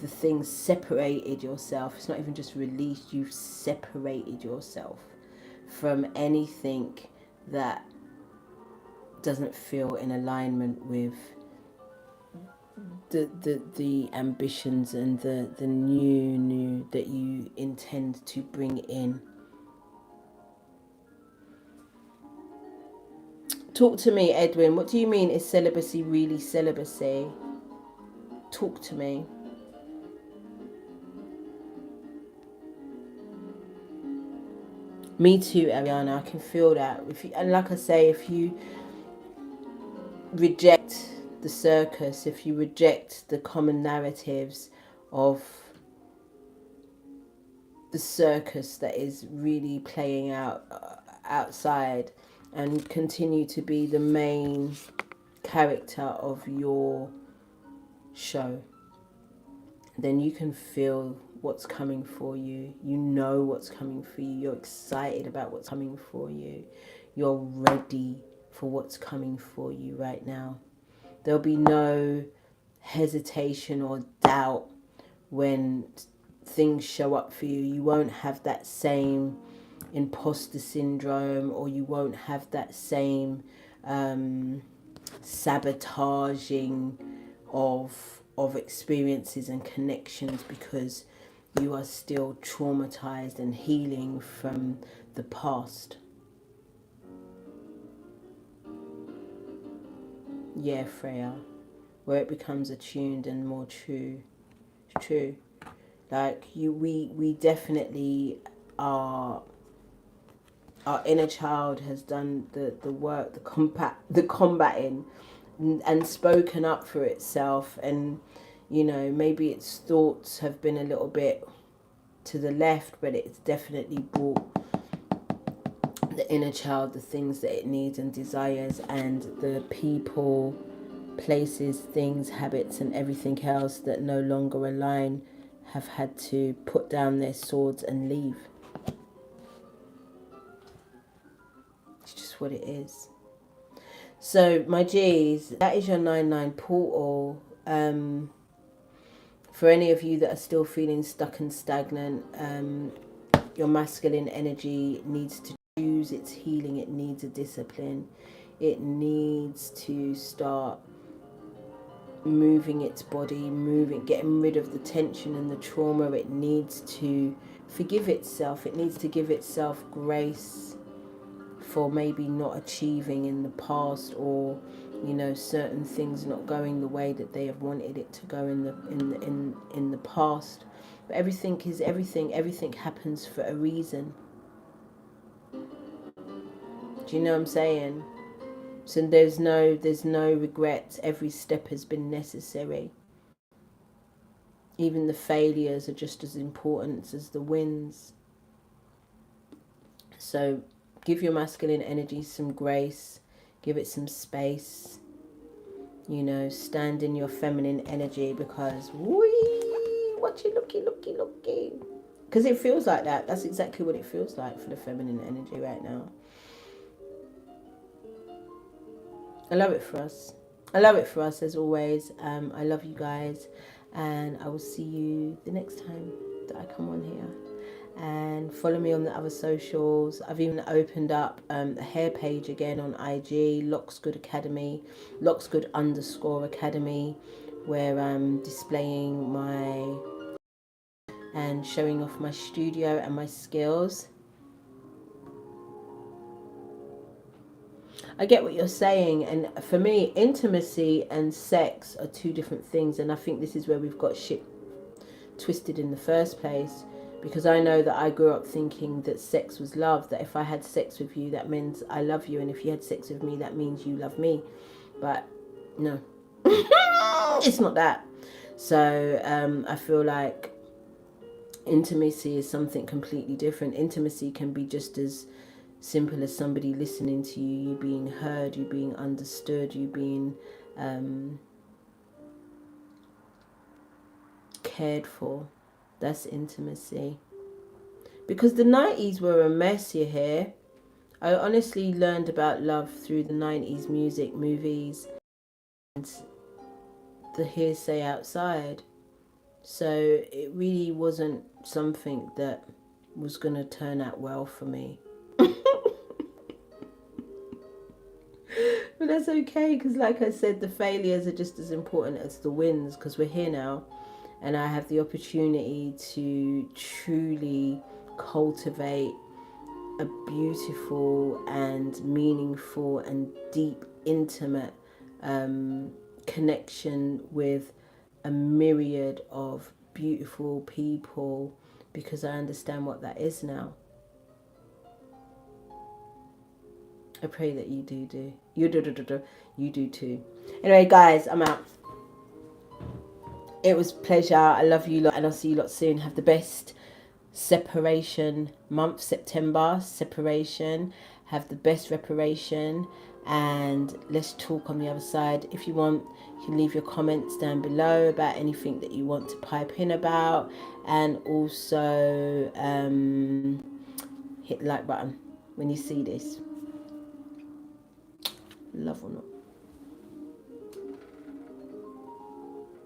the things, separated yourself. It's not even just released, you've separated yourself from anything that doesn't feel in alignment with the ambitions and the new that you intend to bring in. Talk to me, Edwin. What do you mean, is celibacy really celibacy? Talk to me. Me too, Ariana. I can feel that. And like I say, if you reject the circus, if you reject the common narratives of the circus that is really playing out outside, and continue to be the main character of your show, then you can feel what's coming for you. You know what's coming for you. You're excited about what's coming for you. You're ready for what's coming for you right now. There'll be no hesitation or doubt when things show up for you. You won't have that same imposter syndrome, or you won't have that same sabotaging of experiences and connections, because you are still traumatized and healing from the past. Yeah, Freya, where it becomes attuned and more true. Like we definitely are. Our inner child has done the work, the combating, and spoken up for itself. And you know, maybe its thoughts have been a little bit to the left, but it's definitely brought the inner child the things that it needs and desires, and the people, places, things, habits, and everything else that no longer align have had to put down their swords and leave. It's just what it is. So, my G's, that is your 9-9 portal. For any of you that are still feeling stuck and stagnant, your masculine energy needs to choose its healing. It needs a discipline. It needs to start moving its body, getting rid of the tension and the trauma. It needs to forgive itself. It needs to give itself grace for maybe not achieving in the past, or you know, certain things not going the way that they have wanted it to go in the past. But everything is everything. Everything happens for a reason. Do you know what I'm saying? So there's no regrets. Every step has been necessary. Even the failures are just as important as the wins. So give your masculine energy some grace. Give it some space. You know, stand in your feminine energy, because what you looky. Because it feels like that. That's exactly what it feels like for the feminine energy right now. I love it for us. As always. I love you guys, and I will see you the next time that I come on here. And follow me on the other socials. I've even opened up a hair page again on IG, Locksgood Academy, Locksgood_Academy, where I'm displaying and showing off my studio and my skills. I get what you're saying, and for me, intimacy and sex are two different things, and I think this is where we've got shit twisted in the first place, because I know that I grew up thinking that sex was love, that if I had sex with you, that means I love you, and if you had sex with me, that means you love me. But no, it's not that. So I feel like intimacy is something completely different. Intimacy can be just as simple as somebody listening to you, you being heard, you being understood, you being cared for. That's intimacy. Because the 90s were a mess, you hear. I honestly learned about love through the 90s music, movies, and the hearsay outside. So it really wasn't something that was going to turn out well for me. But that's okay, because like I said, the failures are just as important as the wins, because we're here now and I have the opportunity to truly cultivate a beautiful and meaningful and deep, intimate connection with a myriad of beautiful people, because I understand what that is now. I pray that you do. You do too. Anyway, guys, I'm out. It was a pleasure. I love you lot, and I'll see you lot soon. Have the best separation month, September. Separation. Have the best reparation. And let's talk on the other side. If you want, you can leave your comments down below about anything that you want to pipe in about. And also hit the like button when you see this. Love or not.